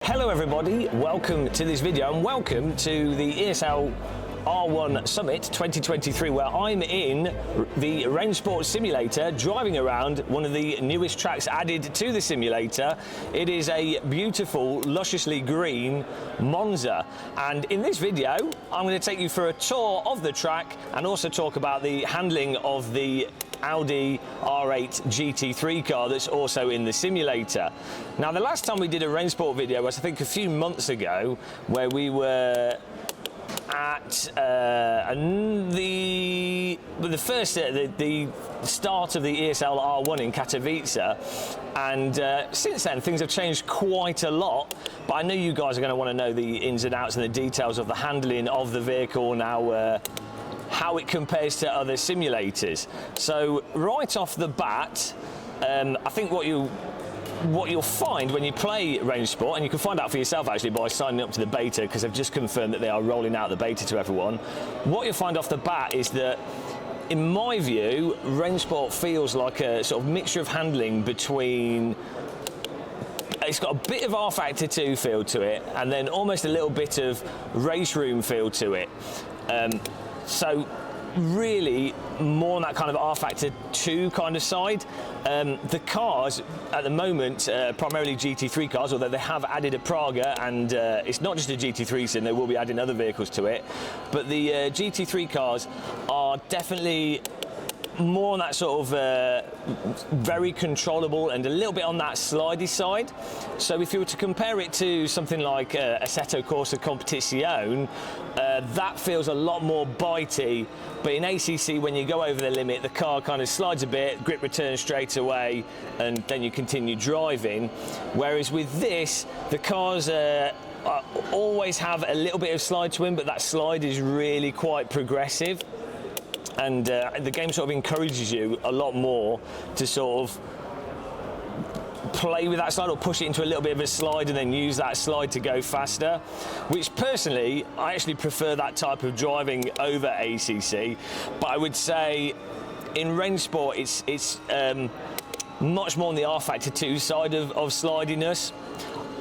Hello everybody, welcome to this video and welcome to the ESLR1 Summit 2023, where I'm in the Ren Sport simulator driving around one of the newest tracks added to the simulator. It is a beautiful, lusciously green Monza, and in this video I'm going to take you for a tour of the track and also talk about the handling of the Audi R8 GT3 car that's also in the simulator. Now, the last time we did a Rensport video was I think a few months ago, where we were at the start of the ESLR1 in Katowice, and since then things have changed quite a lot, but I know you guys are going to want to know the ins and outs and the details of the handling of the vehicle now, how it compares to other simulators. So right off the bat, I think what you'll find when you play Rensport, and you can find out for yourself actually by signing up to the beta, because they've just confirmed that they are rolling out the beta to everyone. What you'll find off the bat is that, in my view, Rensport feels like a sort of mixture of handling between, it's got a bit of R Factor 2 feel to it, and then almost a little bit of race room feel to it. So really more on that kind of R Factor 2 kind of side. The cars at the moment, primarily GT3 cars, although they have added a Praga, and it's not just a GT3 sim, they will be adding other vehicles to it, but the GT3 cars are definitely more on that sort of very controllable and a little bit on that slidey side. So if you were to compare it to something like Assetto Corsa Competizione, that feels a lot more bitey, but in ACC, when you go over the limit, the car kind of slides a bit, grip returns straight away, and then you continue driving. Whereas with this, the cars always have a little bit of slide to them, but that slide is really quite progressive. And the game sort of encourages you a lot more to sort of play with that slide, or push it into a little bit of a slide and then use that slide to go faster, which personally I actually prefer that type of driving over ACC. But I would say in Rensport it's much more on the R Factor 2 side of slidiness.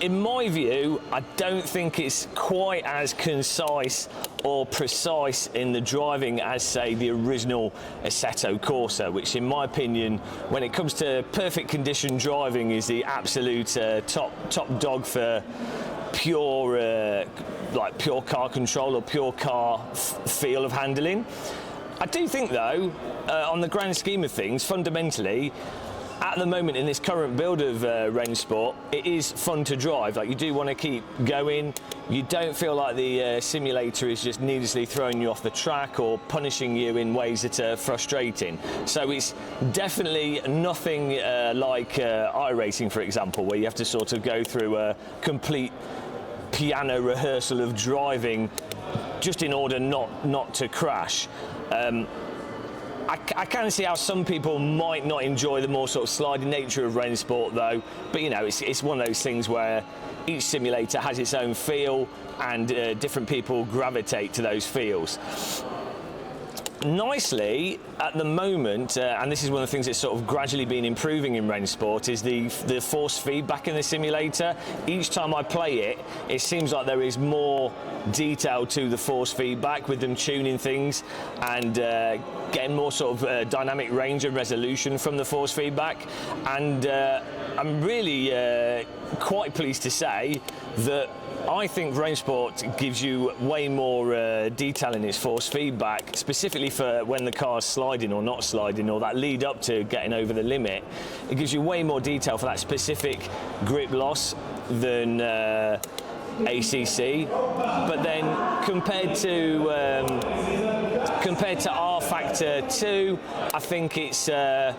In my view, I don't think it's quite as concise or precise in the driving as, say, the original Assetto Corsa, which in my opinion, when it comes to perfect condition driving, is the absolute top dog for pure pure car control or pure car feel of handling. I do think though, on the grand scheme of things, fundamentally, at the moment in this current build of Rensport, it is fun to drive. Like, you do want to keep going. You don't feel like the simulator is just needlessly throwing you off the track or punishing you in ways that are frustrating. So it's definitely nothing like iRacing, for example, where you have to sort of go through a complete piano rehearsal of driving just in order not to crash. I can see how some people might not enjoy the more sort of sliding nature of Rensport though, but you know, it's one of those things where each simulator has its own feel, and different people gravitate to those feels. Nicely at the moment, and this is one of the things that's sort of gradually been improving in Rensport, is the force feedback in the simulator. Each time I play it, it seems like there is more detail to the force feedback, with them tuning things and getting more sort of dynamic range and resolution from the force feedback. And I'm really quite pleased to say that I think Rensport gives you way more detail in its force feedback, specifically for when the car's sliding or not sliding, or that lead up to getting over the limit. It gives you way more detail for that specific grip loss than ACC. But then compared to R Factor 2, I think it's a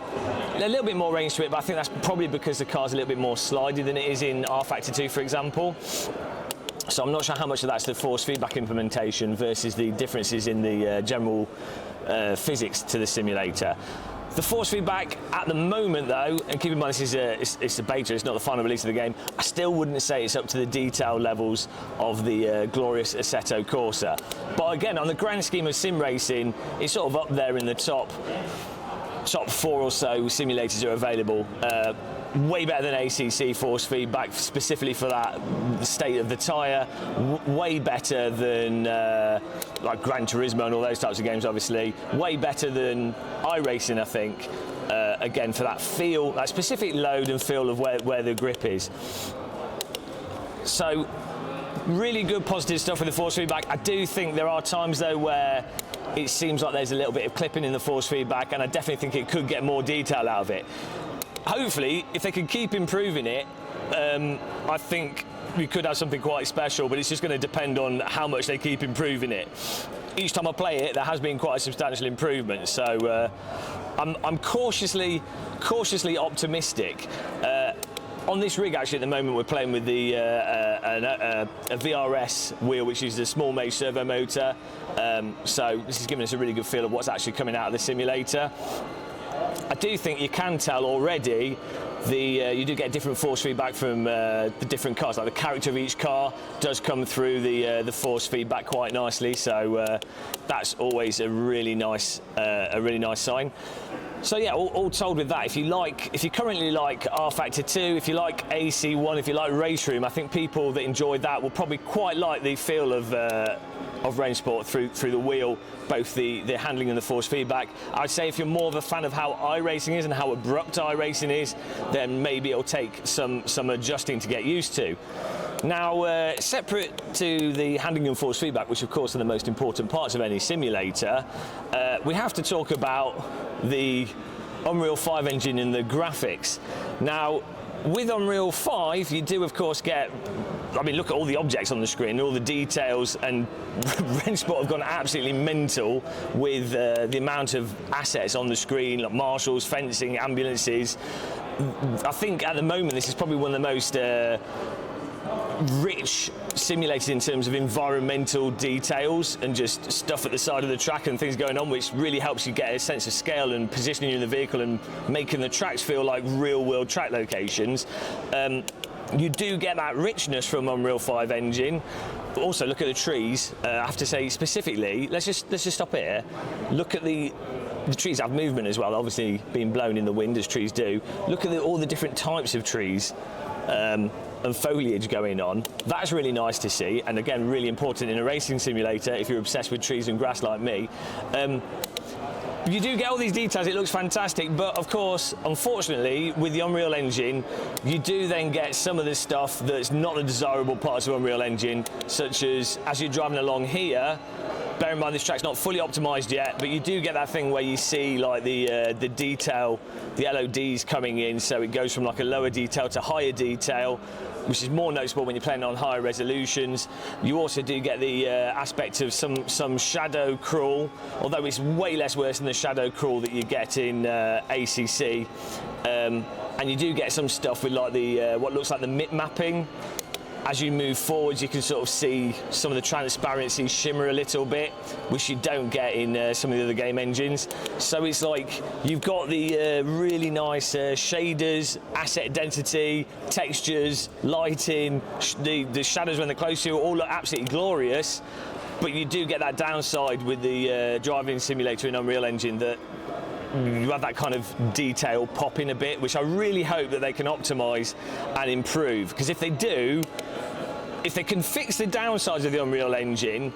little bit more range to it, but I think that's probably because the car's a little bit more slidey than it is in R Factor 2, for example. So I'm not sure how much of that's the force feedback implementation versus the differences in the general physics to the simulator. The force feedback at the moment though, and keep in mind this is it's a beta, it's not the final release of the game, I still wouldn't say it's up to the detail levels of the glorious Assetto Corsa. But again, on the grand scheme of sim racing, it's sort of up there in the top 4 or so simulators are available. way better than ACC force feedback, specifically for that state of the tyre. Way better than like Gran Turismo and all those types of games, obviously. Way better than iRacing, I think. Again, for that feel, that specific load and feel of where the grip is. So, really good positive stuff with the force feedback. I do think there are times though where it seems like there's a little bit of clipping in the force feedback, and I definitely think it could get more detail out of it. Hopefully, if they can keep improving it, I think we could have something quite special, but it's just going to depend on how much they keep improving it. Each time I play it, there has been quite a substantial improvement, so I'm cautiously optimistic. On this rig, actually, at the moment, we're playing with the a VRS wheel, which is the small Mage servo motor. So this is giving us a really good feel of what's actually coming out of the simulator. I do think you can tell already you do get different force feedback from the different cars. Like the character of each car does come through the force feedback quite nicely. So that's always a really nice sign. So yeah, all told with that, if you currently like R Factor 2, if you like AC1, if you like Race Room, I think people that enjoyed that will probably quite like the feel of Ren Sport through the wheel, both the handling and the force feedback. I'd say if you're more of a fan of how iRacing is and how abrupt iRacing is, then maybe it'll take some adjusting to get used to. Now, separate to the handling and force feedback, which of course are the most important parts of any simulator, we have to talk about the Unreal 5 engine and the graphics. Now, with Unreal 5, you do of course get, I mean, look at all the objects on the screen, all the details, and Rensport have gone absolutely mental with the amount of assets on the screen, like marshals, fencing, ambulances. I think at the moment this is probably one of the most rich simulated in terms of environmental details and just stuff at the side of the track and things going on, which really helps you get a sense of scale and positioning you in the vehicle and making the tracks feel like real world track locations. You do get that richness from Unreal 5 engine. But also look at the trees. I have to say specifically, let's just stop here. Look at the trees have movement as well, obviously being blown in the wind as trees do. Look at all the different types of trees and foliage going on. That's really nice to see, and again, really important in a racing simulator if you're obsessed with trees and grass like me. You do get all these details, it looks fantastic, but of course, unfortunately, with the Unreal Engine, you do then get some of the stuff that's not the desirable parts of Unreal Engine, such as you're driving along here, bear in mind this track's not fully optimized yet, but you do get that thing where you see like the detail, the LODs coming in, so it goes from like a lower detail to higher detail, which is more noticeable when you're playing on higher resolutions. You also do get the aspect of some shadow crawl, although it's way less worse than the shadow crawl that you get in ACC. And you do get some stuff with like the what looks like the mip mapping. As you move forwards, you can sort of see some of the transparency shimmer a little bit, which you don't get in some of the other game engines. So it's like you've got the really nice shaders, asset density, textures, lighting, the shadows when they're close to you all look absolutely glorious. But you do get that downside with the driving simulator in Unreal Engine, that you have that kind of detail pop in a bit, which I really hope that they can optimize and improve, because if they do, if they can fix the downsides of the Unreal Engine,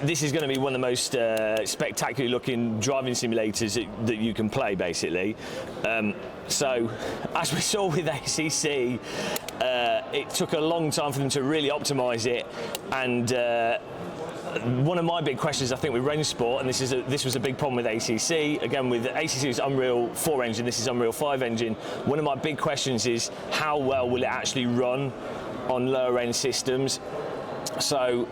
this is going to be one of the most spectacular looking driving simulators that you can play, basically. So as we saw with ACC, it took a long time for them to really optimize it, and one of my big questions, I think, with Rensport, and this was a big problem with ACC. Again, with ACC's Unreal 4 engine, this is Unreal 5 engine. One of my big questions is how well will it actually run on lower end systems? So,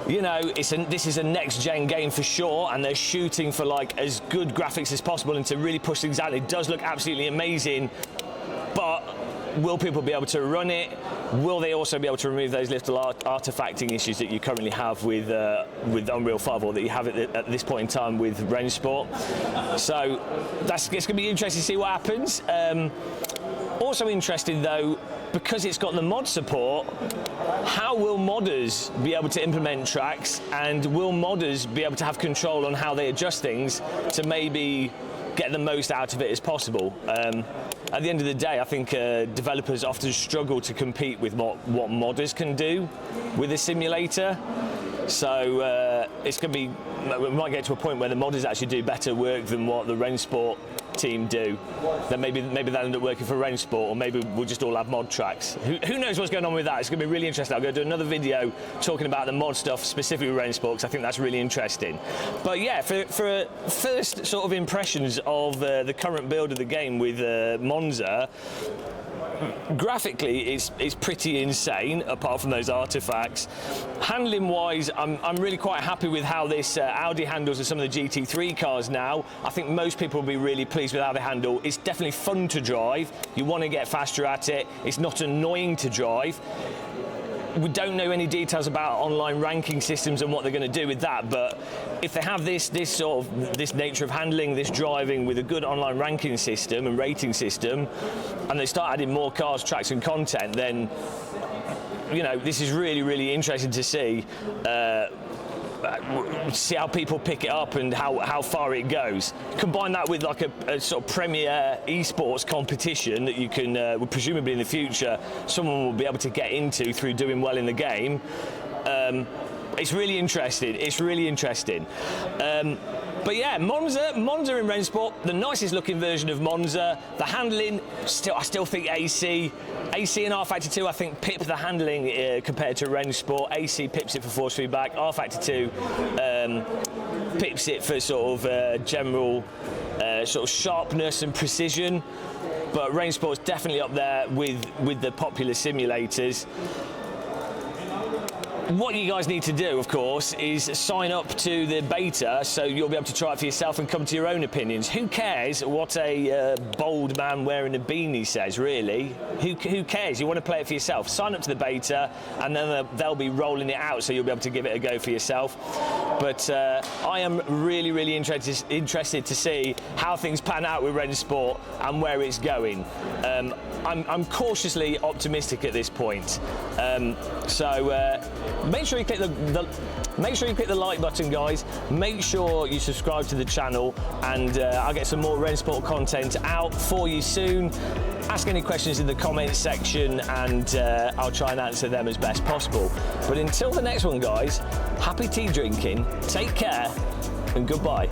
you know, this is a next gen game for sure, and they're shooting for like as good graphics as possible and to really push things out. It does look absolutely amazing, but will people be able to run it? Will they also be able to remove those little artifacting issues that you currently have with Unreal 5, or that you have at this point in time with Rensport? So it's going to be interesting to see what happens. Also interested though, because it's got the mod support, how will modders be able to implement tracks, and will modders be able to have control on how they adjust things to maybe get the most out of it as possible? at the end of the day, I think developers often struggle to compete with what modders can do with a simulator. So it's going to be, we might get to a point where the modders actually do better work than what the Rensport team do. Then maybe they'll end up working for Rensport, or maybe we'll just all have mod tracks. Who knows what's going on with that? It's going to be really interesting. I'm going to do another video talking about the mod stuff, specifically Rensport, because I think that's really interesting. But yeah, for first sort of impressions of the current build of the game with Monza, graphically it's pretty insane, apart from those artifacts. Handling wise, I'm really quite happy with how this Audi handles with some of the GT3 cars now. I think most people will be really pleased with how they handle. It's definitely fun to drive. You want to get faster at it. It's not annoying to drive. We don't know any details about online ranking systems and what they're going to do with that, but if they have this nature of handling, this driving with a good online ranking system and rating system, and they start adding more cars, tracks and content, then you know, this is really, really interesting to see how people pick it up and how far it goes. Combine that with like a sort of premier esports competition that you can, presumably in the future, someone will be able to get into through doing well in the game. It's really interesting. It's really interesting. But yeah, Monza in Rensport, the nicest looking version of Monza. The handling, I still think AC and R-Factor 2, I think pip the handling compared to Rensport. AC pips it for force feedback. R-Factor 2 pips it for sort of general sort of sharpness and precision. But Rensport's definitely up there with the popular simulators. What you guys need to do, of course, is sign up to the beta so you'll be able to try it for yourself and come to your own opinions. Who cares what a bold man wearing a beanie says, really? Who cares? You want to play it for yourself. Sign up to the beta and then they'll be rolling it out so you'll be able to give it a go for yourself. But I am really, really interested to see how things pan out with Rensport and where it's going. I'm cautiously optimistic at this point. Make sure you click the like button, guys. Make sure you subscribe to the channel, and I'll get some more Rensport content out for you soon. Ask any questions in the comments section, and I'll try and answer them as best possible. But until the next one, guys, happy tea drinking, take care, and goodbye.